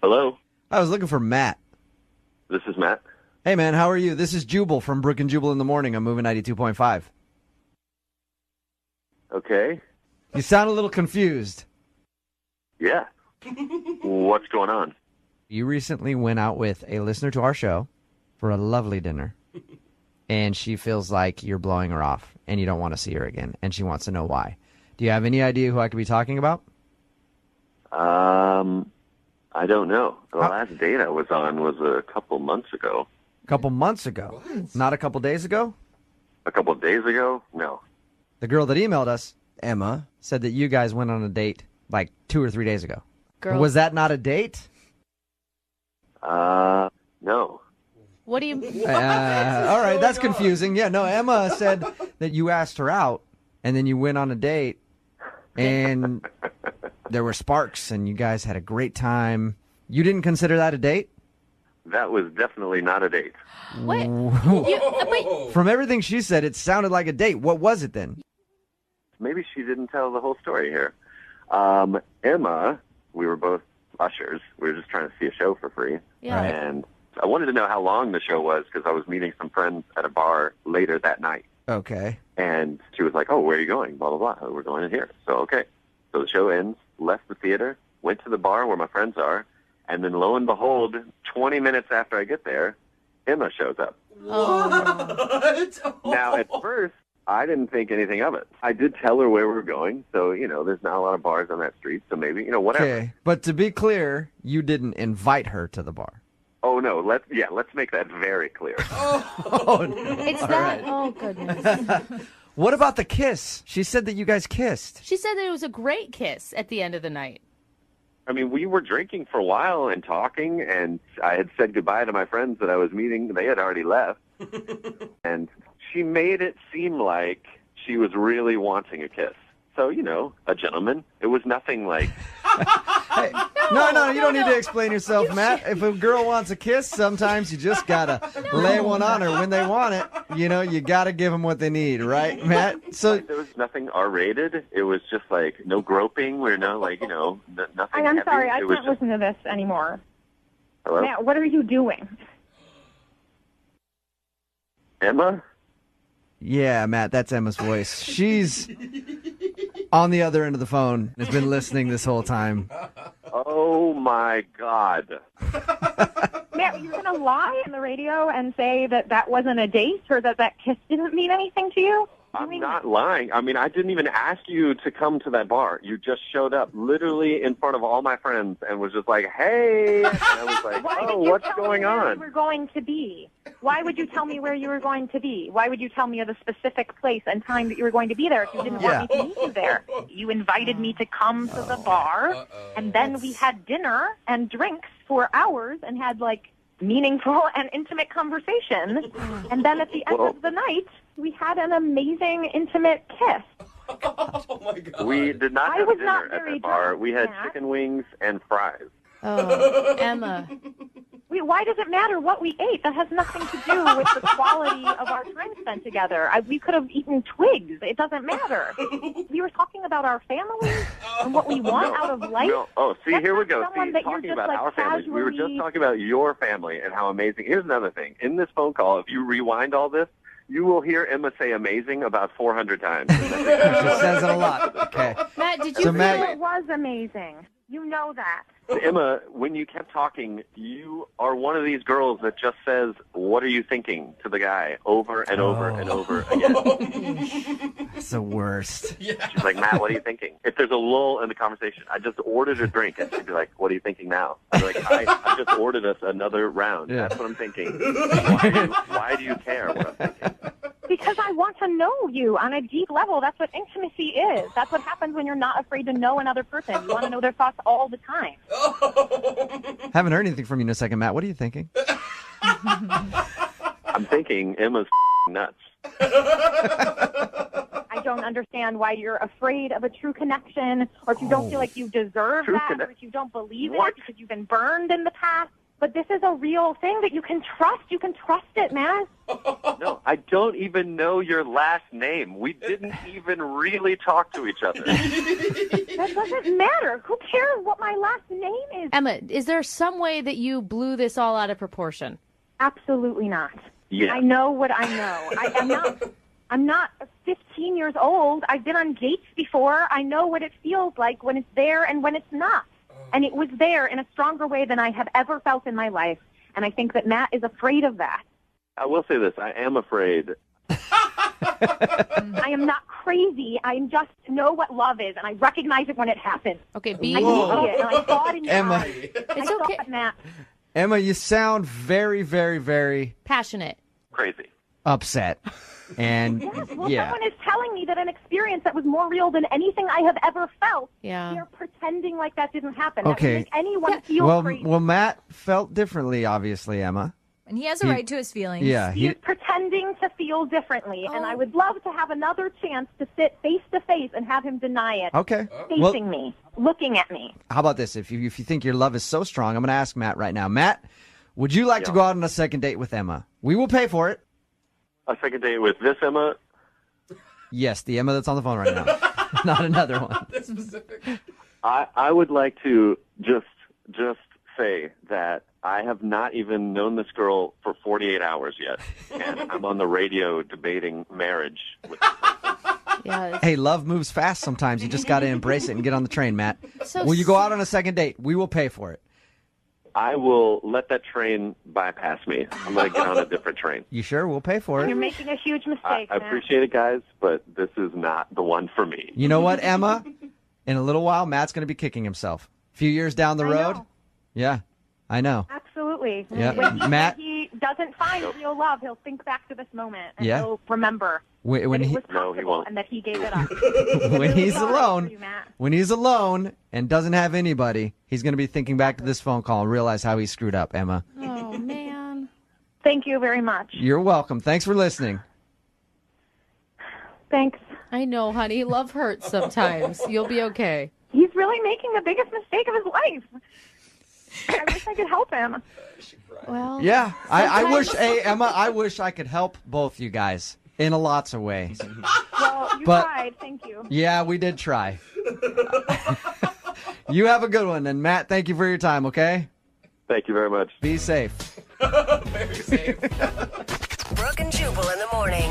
Hello, I was looking for Matt. this is Matt. Hey, man, how are you? This is Jubal from Brook and Jubal in the Morning. I'm moving 92.5. Okay. You sound a little confused. Yeah. What's going on? You recently went out with a listener to our show for a lovely dinner, and she feels like you're blowing her off, and you don't want to see her again, and she wants to know why. Do you have any idea who I could be talking about? I don't know. The last date I was on was a couple months ago. A couple months ago. What? Not a couple days ago? A couple days ago? No. The girl that emailed us, Emma, said that you guys went on a date like 2 or 3 days ago. Girl. Was that not a date? No. What do you... All right, that's confusing. Yeah, no, Emma said that you asked her out, and then you went on a date, and there were sparks, and you guys had a great time. You didn't consider that a date? That was definitely not a date. What? Wait. From everything she said, it sounded like a date. What was it then? Maybe she didn't tell the whole story here. Emma, we were both ushers. We were just trying to see a show for free. Yeah. Right. And I wanted to know how long the show was because I was meeting some friends at a bar later that night. Okay. And she was like, oh, where are you going? Blah, blah, blah. We're going in here. So, okay. So the show ends, left the theater, went to the bar where my friends are, and then lo and behold, 20 minutes after I get there, Emma shows up. Oh. Now, at first, I didn't think anything of it. I did tell her where we were going, so, there's not a lot of bars on that street, so maybe, whatever. Okay. But to be clear, you didn't invite her to the bar. Oh, no, let's make that very clear. It's that... Oh, goodness. What about the kiss? She said that you guys kissed. She said that it was a great kiss at the end of the night. I mean, we were drinking for a while and talking, and I had said goodbye to my friends that I was meeting. They had already left. And she made it seem like she was really wanting a kiss. So, a gentleman. It was nothing like... Hey, no, you don't need to explain yourself, Matt. If a girl wants a kiss, sometimes you just gotta lay one on her when they want it. You gotta give them what they need, right, Matt? So there was nothing R-rated. It was just like no groping or no, nothing. I'm heavy. sorry, I It was can't just- listen to this anymore. Hello? Matt, what are you doing? Emma? yeah, Matt, that's Emma's voice. She's on the other end of the phone. Has been listening this whole time. Oh, my God. Matt, you're going to lie on the radio and say that wasn't a date or that kiss didn't mean anything to you? I'm not lying. I mean, I didn't even ask you to come to that bar. You just showed up literally in front of all my friends and was just like, hey. And I was like, Why oh, did you what's tell going me where on? you were going to be? Why would you tell me where you were going to be? Why would you tell me of a specific place and time that you were going to be there if you didn't want me to meet you there? You invited me to come to the bar, and then we had dinner and drinks for hours and had, meaningful and intimate conversation. And then at the end of the night, we had an amazing, intimate kiss. Oh, my God. We did not I have was dinner not at very that bar. drunk, We had Matt. chicken wings and fries. Oh, Emma. Why does it matter what we ate? That has nothing to do with the quality of our time spent together. We could have eaten twigs. It doesn't matter. We were talking about our families and what we want out of life. No. Oh, see, That's here we not go. someone See, that you're talking just, about our families. We were just casually- talking about your family and how amazing. Here's another thing. In this phone call, if you rewind all this, you will hear Emma say amazing about 400 times. She says it a lot. Okay. Matt, did you So, feel... Matt- It was amazing. You know that. Emma, when you kept talking, you are one of these girls that just says, what are you thinking to the guy over and over and over again. It's the worst. She's like, Matt, what are you thinking? If there's a lull in the conversation, I just ordered a drink. And she'd be like, what are you thinking now? I'd be like, I just ordered us another round. Yeah. That's what I'm thinking. Why do you care what I'm thinking? Because I want to know you on a deep level. That's what intimacy is. That's what happens when you're not afraid to know another person. You want to know their thoughts all the time. Haven't heard anything from you in a second, Matt. What are you thinking? I'm thinking Emma's nuts. I don't understand why you're afraid of a true connection, or if you don't feel like you deserve True that, connect- or if you don't believe What? it because you've been burned in the past. But this is a real thing that you can trust. You can trust it, man. No, I don't even know your last name. We didn't even really talk to each other. That doesn't matter. Who cares what my last name is? Emma, is there some way that you blew this all out of proportion? Absolutely not. Yeah. I know what I know. I'm not 15 years old. I've been on dates before. I know what it feels like when it's there and when it's not. And it was there in a stronger way than I have ever felt in my life. And I think that Matt is afraid of that. I will say this. I am afraid. I am not crazy. I just know what love is, and I recognize it when it happens. Okay, I can see it, and I saw it in your Emma. eyes. It's I saw okay. it, Matt. Emma, you sound very, very, very Passionate. Crazy. upset. And Yes, well, yeah. someone is telling me that an experience that was more real than anything I have ever felt. Yeah. They're pretending like that didn't happen. Okay. That would make anyone feel Well, crazy. well, Matt felt differently, obviously, Emma. And he has a right to his feelings. Yeah, He is pretending to feel differently, and I would love to have another chance to sit face to face and have him deny it. okay. Facing me, looking at me. How about this? If you think your love is so strong, I'm going to ask Matt right now. Matt, would you like to go out on a second date with Emma? We will pay for it. A second date with this Emma? Yes, the Emma that's on the phone right now, not another one. That's specific. I would like to just say that I have not even known this girl for 48 hours yet, and I'm on the radio debating marriage with Yeah. Hey, love moves fast sometimes. You just got to embrace it and get on the train, Matt. So Will you go out on a second date? We will pay for it. I will let that train bypass me. I'm going to get on a different train. You sure? We'll pay for You're it. making a huge mistake, I Matt. appreciate it, guys, but this is not the one for me. You know what, Emma? In a little while, Matt's going to be kicking himself. A few years down the I road. know. Yeah, I know. Absolutely. Yeah. When Matt? he doesn't find real love, he'll think back to this moment and Yeah. he'll remember When that he it was No, he possible won't. and that he gave it up. when he's Sorry for alone, you, Matt. when he's alone and doesn't have anybody, he's going to be thinking back to this phone call and realize how he screwed up, Emma. Oh, man. Thank you very much. You're welcome. Thanks for listening. Thanks. I know, honey. Love hurts sometimes. You'll be okay. He's really making the biggest mistake of his life. I wish I could help him. Well, Yeah, I wish, hey, Emma, I wish I could help both you guys in lots of ways. Well, you But- tried. Thank you. Yeah, we did try. You have a good one. And Matt, thank you for your time, okay? Thank you very much. Be safe. Very safe. Brooke and Jubal in the morning.